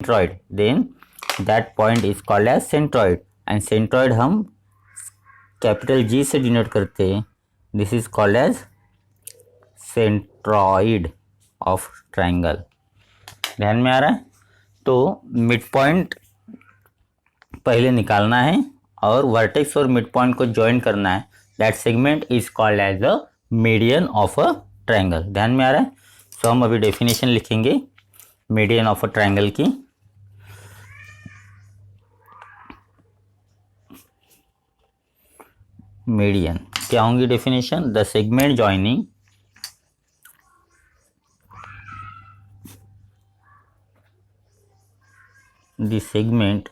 Centroid, then that point is called as centroid, and centroid हम capital G से denote करते हैं, this is called as centroid of triangle. ध्यान में आ रहा है? तो मिड पॉइंट पहले निकालना है और वर्टेक्स और मिड पॉइंट को ज्वाइन करना है, that segment is called as the median of a triangle. ध्यान में आ रहा है? तो हम अभी डेफिनेशन लिखेंगे मीडियन ऑफ अ ट्राइंगल की। मीडियन क्या होंगी definition? The segment joining the segment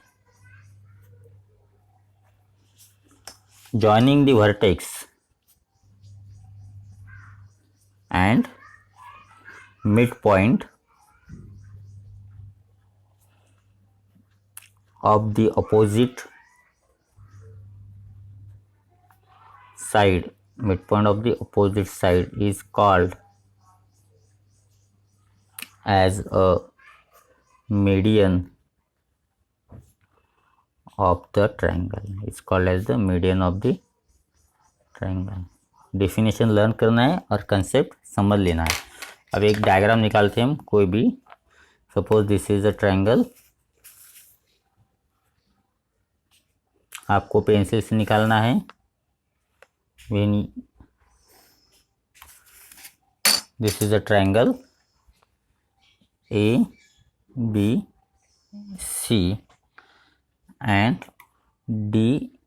joining the vertex and midpoint of the opposite side, midpoint of the opposite side is called as a median of the triangle, it's called as the median of the triangle। Definition learn करना है और concept समझ लेना है। अब एक diagram निकालते हैं हम कोई भी, suppose this is a triangle, आपको पेंसिल से निकालना है। This is a triangle A B C and D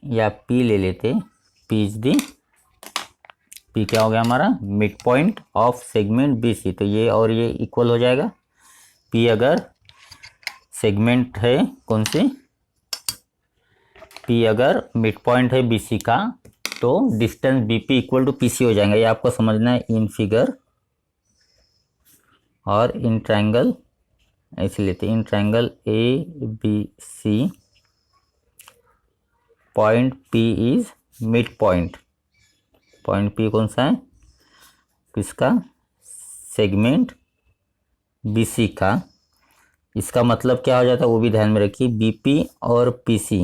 या पी ले लेते, पी इज दी, पी क्या हो गया हमारा? Mid point of segment B C. तो ये और ये इक्वल हो जाएगा। पी अगर सेगमेंट है कौन सी? पी अगर मिड पॉइंट है बी सी का, तो distance B P equal to P C हो जाएगा। ये आपको समझना है इन फिगर और इन ट्राइंगल ऐसे लेते हैं। In triangle A B C point P is mid point. Point P कौन सा है? किसका? सेगमेंट BC का। इसका मतलब क्या हो जाता है वो भी ध्यान में रखिए, BP और PC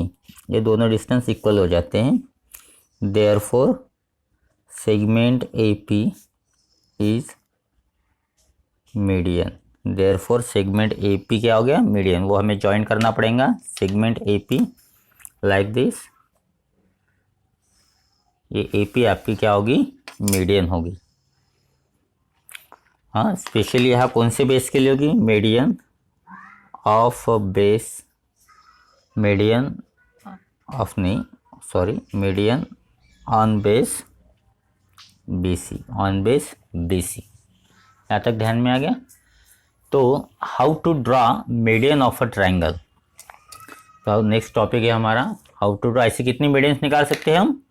ये दोनों डिस्टेंस इक्वल हो जाते हैं। Therefore segment AP is median. Therefore segment AP क्या हो गया? मीडियन। वो हमें ज्वाइन करना पड़ेगा सेगमेंट AP लाइक दिस। ये AP आपकी क्या होगी? मीडियन होगी। हाँ, स्पेशली यहाँ कौन से बेस के लिए होगी? Median of base, median of नहीं sorry, median on base BC, on base BC। यहाँ तक ध्यान में आ गया? तो how to draw median of a triangle. तो नेक्स्ट टॉपिक है हमारा हाउ टू ड्रॉ। ऐसे कितनी मीडियंस निकाल सकते हैं हम?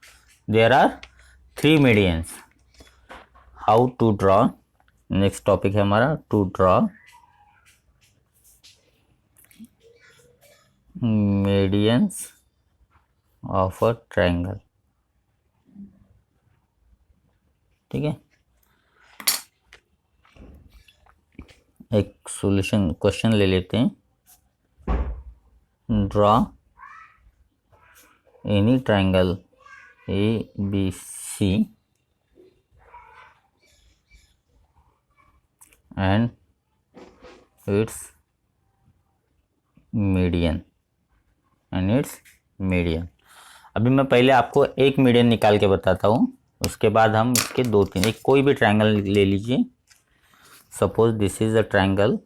There are 3 medians. How to draw, next topic है हमारा to draw medians of a triangle. ठीक है, एक सॉल्यूशन क्वेश्चन ले लेते हैं। Draw any triangle ABC and its median अभी मैं पहले आपको एक मीडियन निकाल के बताता हूँ, उसके बाद हम इसके दो तीन, एक कोई भी ट्राइंगल ले लीजिए। Suppose this is a triangle,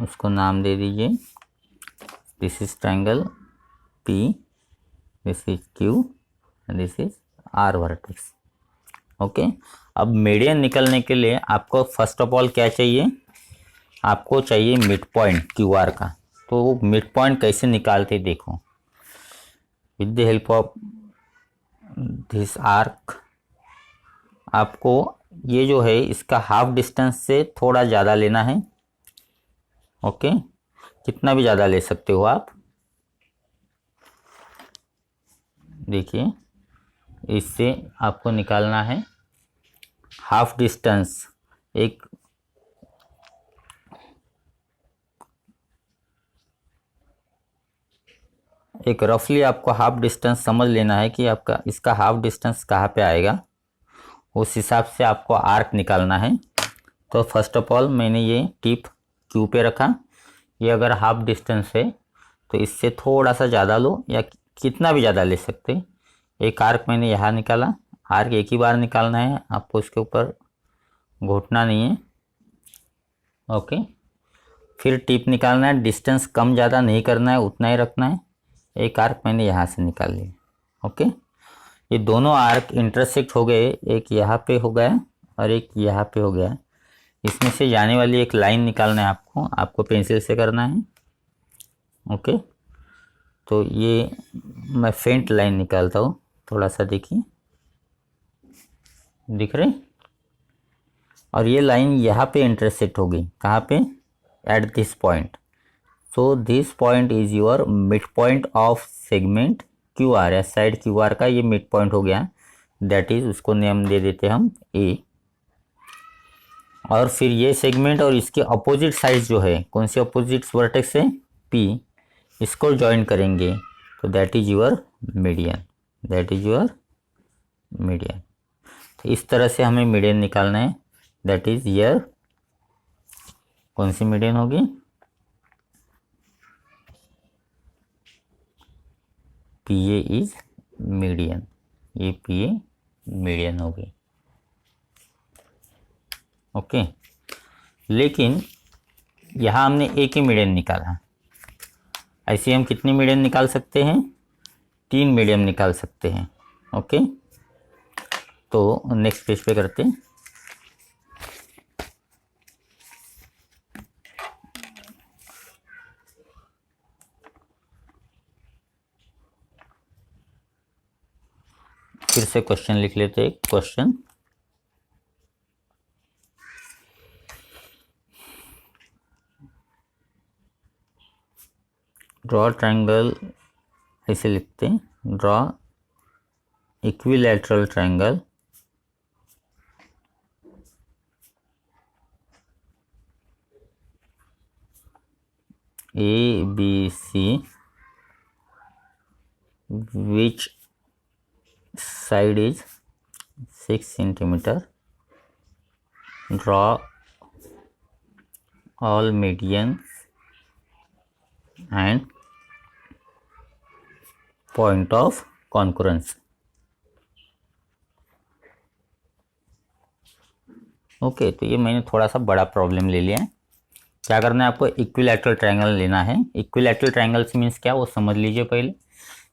उसको नाम दे दीजिए। This is triangle P, this is Q and this is R vertex. Okay, अब मीडियन निकलने के लिए आपको फर्स्ट ऑफ ऑल क्या चाहिए? आपको चाहिए मिड पॉइंट QR का। तो वो मिड पॉइंट कैसे निकालते देखो, with the help of this arc. आपको ये जो है इसका हाफ डिस्टेंस से थोड़ा ज़्यादा लेना है। ओके, कितना भी ज़्यादा ले सकते हो आप। देखिए, इससे आपको निकालना है हाफ डिस्टेंस एक रफली आपको हाफ डिस्टेंस समझ लेना है कि आपका इसका हाफ डिस्टेंस कहाँ पे आएगा, उस हिसाब से आपको आर्क निकालना है। तो फर्स्ट ऑफ ऑल मैंने ये टिप क्यू पे रखा। ये अगर हाफ डिस्टेंस है तो इससे थोड़ा सा ज़्यादा लो या कितना भी ज़्यादा ले सकते। एक आर्क मैंने यहाँ निकाला। आर्क एक ही बार निकालना है, आपको इसके ऊपर घोटना नहीं है। ओके, फिर टिप निकालना है। डिस्टेंस कम ज़्यादा नहीं करना है, उतना ही रखना है। एक आर्क मैंने यहाँ से निकाल लिया। ओके, ये दोनों आर्क इंटरसेक्ट हो गए, एक यहाँ पे हो गया और एक यहाँ पे हो गया। इसमें से जाने वाली एक लाइन निकालना है आपको पेंसिल से करना है। ओके, तो ये मैं फेंट लाइन निकालता हूँ, थोड़ा सा देखिए, दिख रहे। और ये लाइन यहाँ पे इंटरसेक्ट हो गई, कहाँ पे? At this point. So this point is your mid point of segment Q R, या साइड क्यू आर का ये मिड पॉइंट हो गया। दैट इज, उसको नेम दे देते हम ए। और फिर ये सेगमेंट और इसके अपोजिट साइड जो है, कौन सी अपोजिट वर्टेक्स है? पी, इसको ज्वाइन करेंगे तो that is your median. That is your median. तो इस तरह से हमें मीडियन निकालना है। दैट इज ईयर, कौन सी मीडियन होगी? P A is median. ये पी ए मीडियन होगी। ओके, लेकिन यहाँ हमने एक ही मीडियन निकाला। ऐसे हम कितने मीडियन निकाल सकते हैं? 3 मीडियन निकाल सकते हैं। ओके, तो नेक्स्ट पेज पे करते हैं। फिर से क्वेश्चन लिख लेते हैं। क्वेश्चन, ड्रॉ ट्रायंगल, ऐसे लिखते हैं, draw equilateral triangle ABC which side is 6 centimeter. Draw all medians and point of concurrence. Okay, तो ये मैंने थोड़ा सा बड़ा प्रॉब्लम ले लिया है। क्या करना है आपको? इक्विलैटरल ट्रायंगल लेना है। इक्विलैटरल ट्रायंगल मीन्स क्या, वो समझ लीजिए पहले।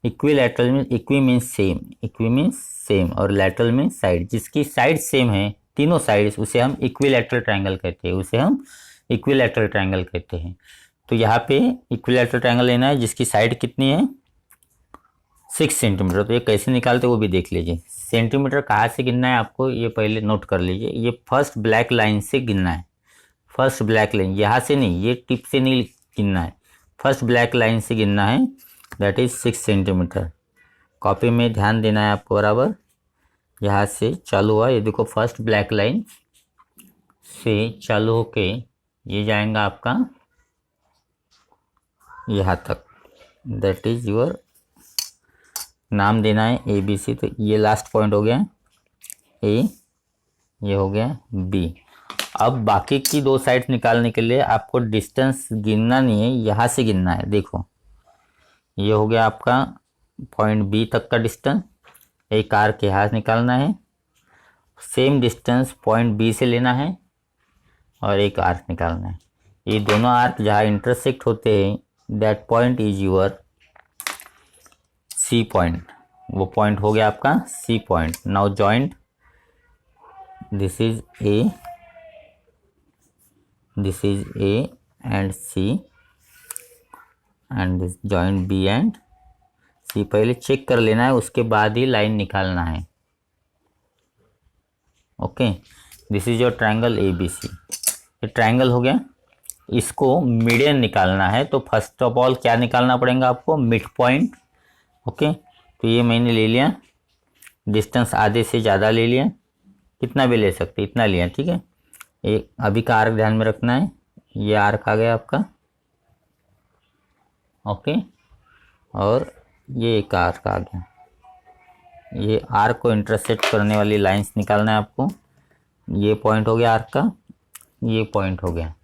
Equilateral means, equi means same, equi means same, और लैटरल मीन्स साइड। जिसकी साइड सेम है, तीनों साइड्स, उसे हम इक्विलैटरल ट्रायंगल कहते हैं। उसे हम इक्विलैटरल ट्रायंगल कहते हैं। तो यहाँ पे इक्विलैटरल ट्रायंगल लेना है जिसकी साइड कितनी है? 6 सेंटीमीटर। तो ये कैसे निकालते वो भी देख लीजिए। सेंटीमीटर कहाँ से गिनना है आपको, ये पहले नोट कर लीजिए। ये फर्स्ट ब्लैक लाइन से गिनना है। फर्स्ट ब्लैक लाइन, यहाँ से नहीं, ये टिप से नहीं गिनना है, फर्स्ट ब्लैक लाइन से गिनना है। That is 6 centimetre. कॉपी में ध्यान देना है आपको बराबर। यहाँ से चालू हुआ, ये देखो फर्स्ट ब्लैक लाइन से चालू होके ये जाएगा आपका यहाँ तक। दैट इज योर, नाम देना है ABC। तो ये लास्ट पॉइंट हो गया A, ये हो गया B। अब बाकी की 2 साइड्स निकालने के लिए आपको डिस्टेंस गिनना नहीं है, यहाँ से गिनना है। देखो, ये हो गया आपका पॉइंट B तक का डिस्टेंस। एक आर्क यहाँ निकालना है, सेम डिस्टेंस पॉइंट B से लेना है और एक आर्क निकालना है। ये दोनों आर्क जहाँ इंटरसेक्ट होते हैं, that point is your C point. वो पॉइंट हो गया आपका C point. Now joint, this is A, this is A and C, and this joint B and C। पहले चेक कर लेना है, उसके बाद ही लाइन निकालना है। Okay, this is your triangle ABC। ये ट्रायंगल हो गया। इसको मीडियन निकालना है, तो फर्स्ट ऑफ ऑल क्या निकालना पड़ेगा आपको? Mid point. ओके, तो ये मैंने ले लिया, डिस्टेंस आधे से ज़्यादा ले लिया। कितना भी ले सकते, इतना लिया, ठीक है। एक अभी का आर्क ध्यान में रखना है, ये आर्क आ गया आपका, ओके, और ये एक आर्क आ गया। ये आर्क को इंटरसेक्ट करने वाली लाइंस निकालना है आपको। ये पॉइंट हो गया आर्क का, ये पॉइंट हो गया,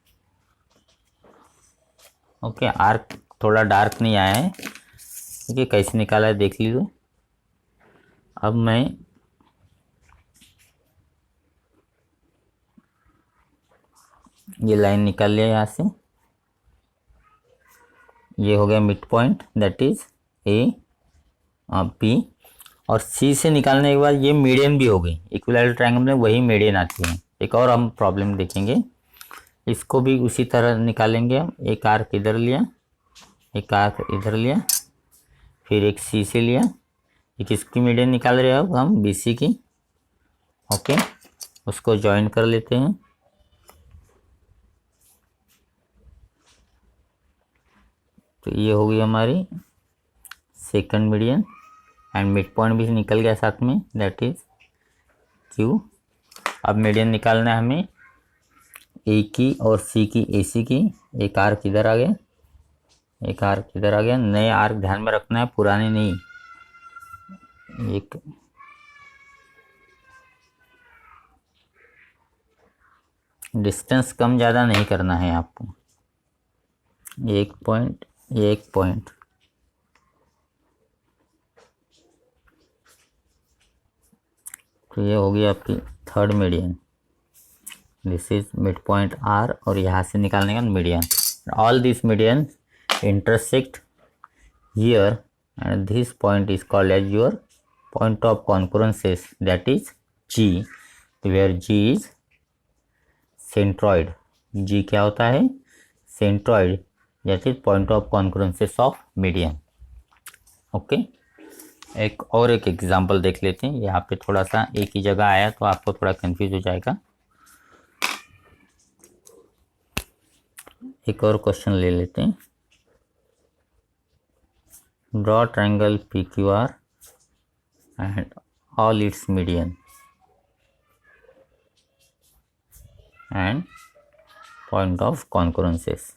ओके। आर्क थोड़ा डार्क नहीं आया है, ठीक है, कैसे निकाला है देख लीजिए। अब मैं ये लाइन निकाल लिया यहाँ से, ये हो गया mid point, that is A P, और सी से निकालने के बाद ये मीडियन भी हो गई। इक्विलैटरल ट्रायंगल में वही मीडियन आती है। एक और हम प्रॉब्लम देखेंगे, इसको भी उसी तरह निकालेंगे हम। एक आर्क इधर लिया, एक आर्क इधर लिया, फिर एक सी से लिया, एक इसकी मीडियन निकाल रहे हैं अब हम बी सी की, ओके। उसको ज्वाइन कर लेते हैं, तो ये हो गई हमारी second median, and mid point भी निकल गया साथ में, दैट इज क्यू। अब मीडियन निकालना है हमें ए की और सी की, ए सी की। एक आर्क इधर आ गया, एक आर्क इधर आ गया। नए आर्क ध्यान में रखना है, पुराने नहीं। एक डिस्टेंस कम ज़्यादा नहीं करना है आपको। एक पॉइंट, एक पॉइंट, तो ये होगी आपकी third median. This is mid point R, और यहाँ से निकालने का median. All this median intersect here, and this point is called as your point of concurrences, that is G, where G is centroid। G क्या होता है? centroid, that is point of concurrences of median, okay. एक और एक example देख लेते हैं। यहाँ पे थोड़ा सा एक ही जगह आया तो आपको थोड़ा कंफ्यूज हो जाएगा। एक और क्वेश्चन ले लेते हैं। Draw triangle PQR and all its median and point of concurrences।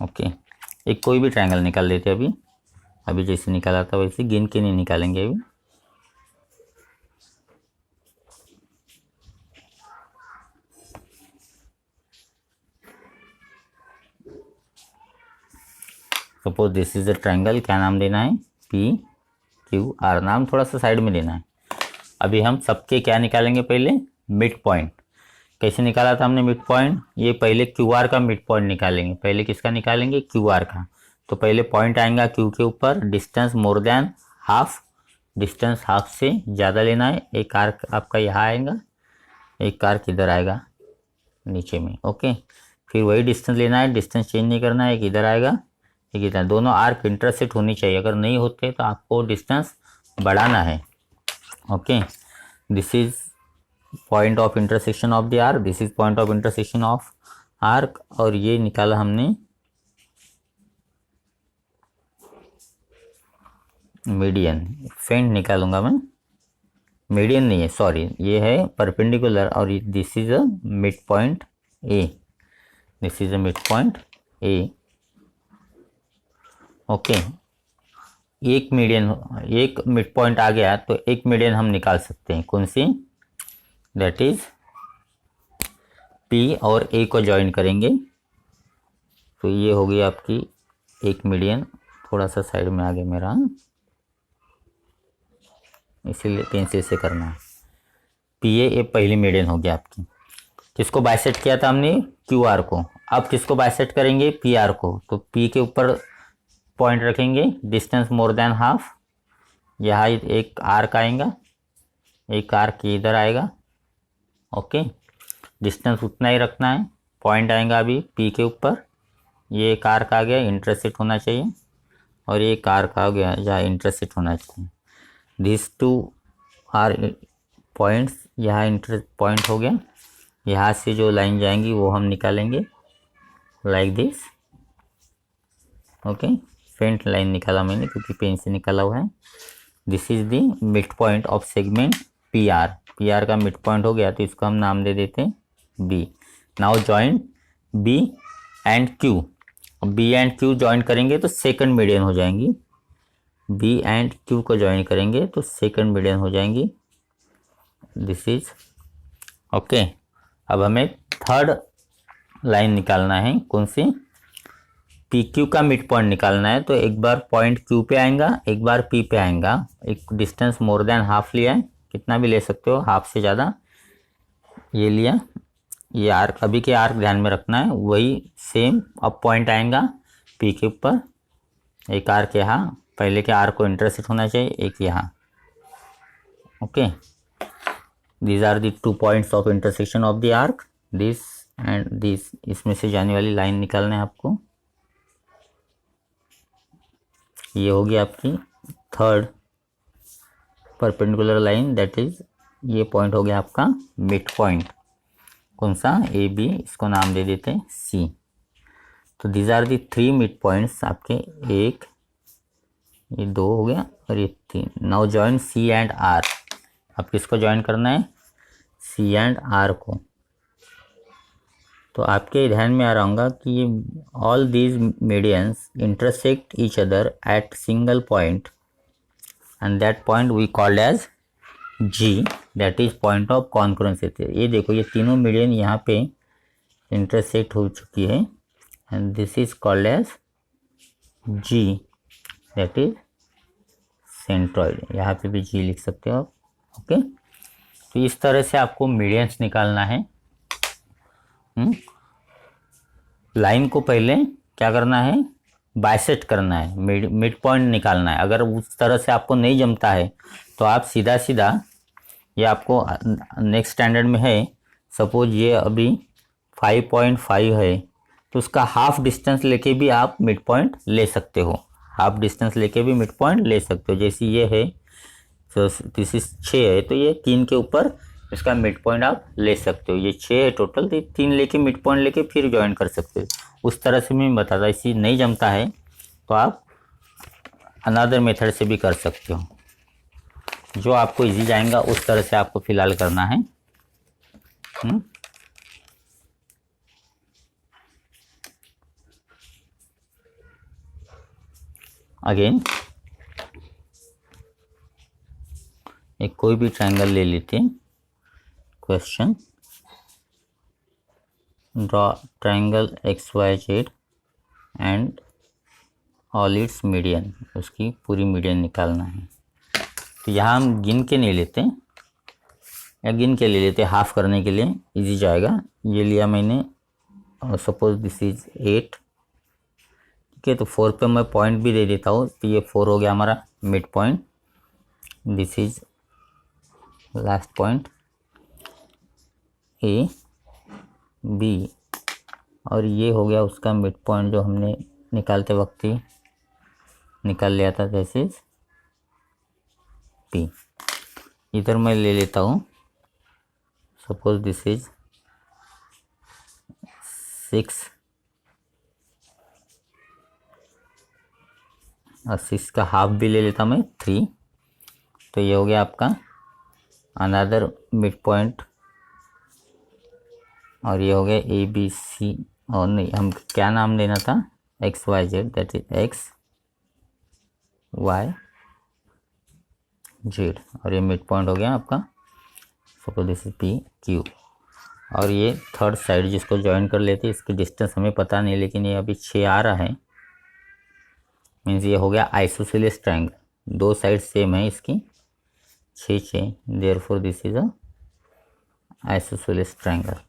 Okay, एक कोई भी ट्रायंगल निकाल लेते हैं। अभी जैसे निकाला था वैसे गिन के नहीं निकालेंगे अभी। Suppose this is a triangle, क्या नाम देना है? P Q R. नाम थोड़ा सा साइड में देना है। अभी हम सबके क्या निकालेंगे? पहले मिड पॉइंट। कैसे निकाला था हमने मिड पॉइंट? ये पहले क्यू आर का मिड पॉइंट निकालेंगे। पहले किसका निकालेंगे? क्यू आर का। तो पहले पॉइंट आएगा क्यू के ऊपर, distance more than half, distance half से ज़्यादा लेना है। एक आर्क आपका यहाँ आएगा, एक आर्क इधर आएगा नीचे में, ओके। फिर वही डिस्टेंस लेना है, डिस्टेंस चेंज नहीं करना है। एक इधर आएगा, एक इधर, दोनों आर्क इंटरसेक्ट होनी चाहिए। अगर नहीं होते तो आपको डिस्टेंस बढ़ाना है, okay. This is point of intersection of the arc, this is point of intersection of arc, और ये निकाला हमने मीडियन। फेंट निकालूंगा मैं, मीडियन नहीं है, सॉरी, ये है परपेंडिकुलर, और this is a mid point A, this is a mid point A, okay. एक मीडियन, एक मिड पॉइंट आ गया तो एक मीडियन हम निकाल सकते हैं। कौन सी? दैट इज पी और ए को ज्वाइन करेंगे, तो ये होगी आपकी एक मीडियन। थोड़ा सा साइड में आ गया मेरा, इसीलिए पेंसिल से करना है। पी ए पहली मीडियन हो गया आपकी। किसको बाइसेक्ट किया था हमने? क्यू आर को। अब किसको बाइसेक्ट करेंगे? पी आर को। तो पी के ऊपर पॉइंट रखेंगे, डिस्टेंस मोर देन हाफ। यहाँ एक आर्क आएगा, एक आर्क इधर आएगा, ओके। डिस्टेंस उतना ही रखना है। पॉइंट आएगा अभी पी के ऊपर, ये एक आर्क आ गया, इंटरसेक्ट होना चाहिए, और ये एक आर्क आ गया जहाँ इंटरसेक्ट होना चाहिए। दिस टू आर पॉइंट्स, यहाँ इंटर पॉइंट हो गया, यहाँ से जो लाइन जाएंगी वो हम निकालेंगे like this. Okay, faint line निकाला मैंने क्योंकि पेन से निकाला हुआ है। This is the mid point of segment P R. P R का मिड पॉइंट हो गया तो इसको हम नाम दे देते हैं B. Now join B and Q. B and Q join करेंगे तो सेकंड मीडियन हो जाएंगी। बी एंड क्यू को ज्वाइन करेंगे तो सेकंड मीडियन हो जाएंगी। This is okay. अब हमें थर्ड लाइन निकालना है, कौन सी? पी क्यू का मिड पॉइंट निकालना है। तो एक बार पॉइंट क्यू पे आएगा, एक बार पी पे आएगा। एक डिस्टेंस मोर देन हाफ लिया है, कितना भी ले सकते हो, हाफ से ज़्यादा ये लिया। ये आर्क, अभी के आर्क ध्यान में रखना है, वही सेम अब पॉइंट आएगा पी के ऊपर। एक आर्क यहाँ, पहले के आर्क को इंटरसेक्ट होना चाहिए, एक यहाँ। Okay, these are the 2 points of intersection of the arc, this and this. इसमें से जाने वाली लाइन निकालना है आपको। ये होगी आपकी third perpendicular line, that is ये पॉइंट हो गया आपका मिड पॉइंट। कौन सा? ए बी, इसको नाम दे देते हैं सी। तो these are the 3 mid points आपके, एक, ये 2 हो गया और ये 3। Now join C and R. अब किसको ज्वाइन करना है? सी एंड आर को। तो आपके ध्यान में आ रहा होगा कि ये all these medians intersect each other at single point and that point we called as G, that is point of concurrence. ये देखो, ये तीनों मीडियन यहाँ पे इंटरसेक्ट हो चुकी है and this is called as G, that is centroid. यहाँ पे भी जी लिख सकते हो आप। ओके, तो इस तरह से आपको मीडियंस निकालना है। लाइन को पहले क्या करना है? बाइसेक्ट करना है, मिड पॉइंट निकालना है। अगर उस तरह से आपको नहीं जमता है तो आप सीधा सीधा, ये आपको नेक्स्ट स्टैंडर्ड में है, सपोज ये अभी 5.5 है तो उसका हाफ डिस्टेंस लेके भी आप मिड पॉइंट ले सकते हो। हाफ डिस्टेंस लेके भी मिड पॉइंट ले सकते हो। जैसे ये है, तो दिस इज 6 है तो ये 3 के ऊपर इसका मिड पॉइंट आप ले सकते हो। ये 6 है टोटल, तो 3 लेके मिड पॉइंट लेके फिर ज्वाइन कर सकते हो। उस तरह से मैं बताता, इसी नहीं जमता है तो आप अनदर मेथड से भी कर सकते हो। जो आपको इजी जाएगा उस तरह से आपको फिलहाल करना है। अगेन एक कोई भी ट्रायंगल ले लेते हैं। Question, draw triangle XYZ and all it's median. उसकी पूरी मीडियन निकालना है। तो यहाँ हम गिन के नहीं लेते, या गिन के ले लेते हाफ करने के लिए, इजी जाएगा। ये लिया मैंने, सपोज दिस इज 8, ठीक है। तो 4 पे मैं पॉइंट भी दे देता हूँ, तो ये 4 हो गया हमारा mid point. This is last point A B, और ये हो गया उसका मिड पॉइंट जो हमने निकालते वक्त ही निकाल लिया था, दिस इज पी। इधर मैं ले लेता हूँ, सपोज दिस इज 6 और 6 का हाफ भी ले लेता मैं 3। तो ये हो गया आपका अनदर मिड पॉइंट। और ये हो गया ए बी सी, और नहीं, हम क्या नाम देना था? XYZ, that is XYZ। और ये मिड पॉइंट हो गया आपका, suppose this is P Q. और ये थर्ड साइड जिसको ज्वाइन कर लेते, इसकी डिस्टेंस हमें पता नहीं, लेकिन ये अभी 6 आ रहा है, मीन्स ये हो गया आइसोसेलेस ट्रायंगल। 2 साइड सेम है इसकी, 6, therefore this is a isosceles triangle.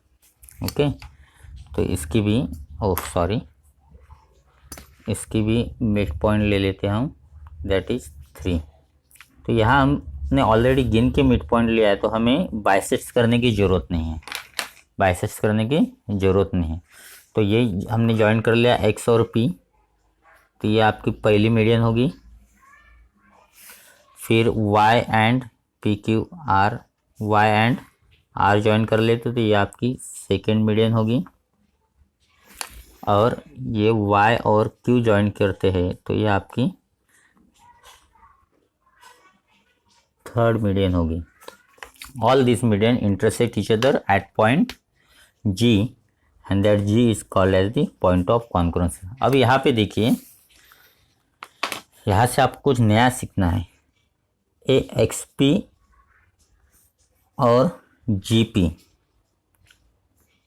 Okay, तो इसकी भी, सॉरी, इसकी भी मिड पॉइंट ले लेते हैं हम, दैट इज 3। तो यहाँ हमने ऑलरेडी गिन के मिड पॉइंट लिया है, तो हमें बाइसेक्ट करने की ज़रूरत नहीं है, बाइसेक्ट करने की ज़रूरत नहीं है। तो ये हमने ज्वाइन कर लिया X और P, तो ये आपकी पहली मीडियन होगी। फिर Y and PQ R, Y and R join कर लेते तो ये आपकी सेकेंड मीडियन होगी, और ये वाई और क्यू ज्वाइन करते हैं तो ये आपकी थर्ड मीडियन होगी। All this median intersect each other at point G and that G is called as the point of concurrence. अब यहाँ पे देखिए, यहाँ से आपको कुछ नया सीखना है। ए एक्स पी और जी पी,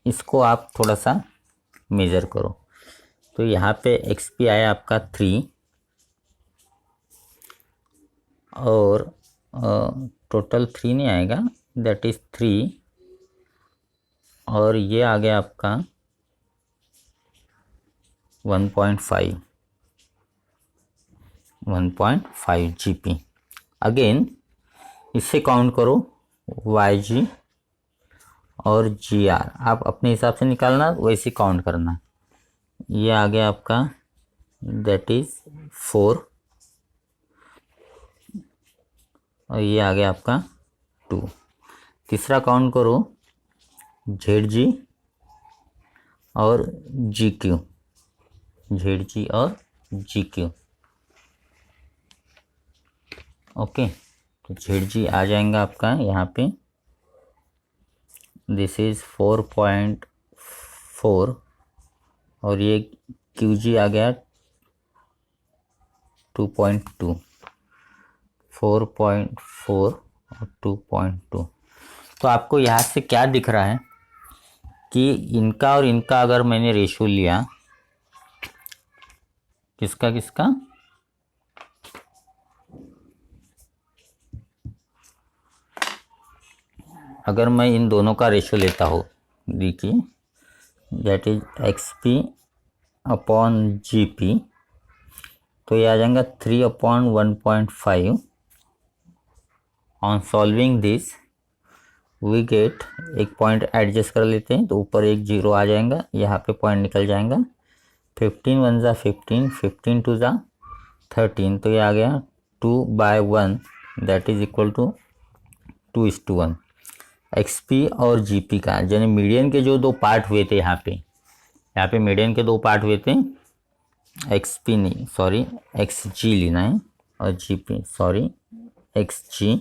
इसको आप थोड़ा सा मेज़र करो। तो यहाँ पे एक्स पी आया आपका 3 और टोटल 3 नहीं आएगा, दैट इज़ 3, और ये आ गया आपका 1.5 GP। अगेन इससे काउंट करो YG और GR, आप अपने हिसाब से निकालना, वैसे काउंट करना। ये आ गया आपका दैट इज़ 4 और ये आ गया आपका 2। तीसरा काउंट करो ZG और GQ, ZG और GQ। ओके, तो ZG आ जाएगा आपका यहाँ पे, दिस इज़ 4.4 और ये QG आ गया 2.2, 4.4 और 2.2। तो आपको यहाँ से क्या दिख रहा है कि इनका और इनका अगर मैंने रेशो लिया, किसका किसका, अगर मैं इन दोनों का रेशो लेता हूँ, देखिए that is XP upon GP, तो ये आ जाएगा 3/1.5। On solving this we get, एक पॉइंट एडजस्ट कर लेते हैं तो ऊपर एक 0 आ जाएगा, यहाँ पे पॉइंट निकल जाएगा। 15 1 ज़ा 15, 15 2 ज़ा 13, तो ये आ गया 2/1, that is equal to 2:1। XP और GP का यानी मीडियन के जो दो पार्ट हुए थे, यहाँ पे मीडियन के दो पार्ट हुए थे, XP नहीं सॉरी XG लेना है, और GP सॉरी XG,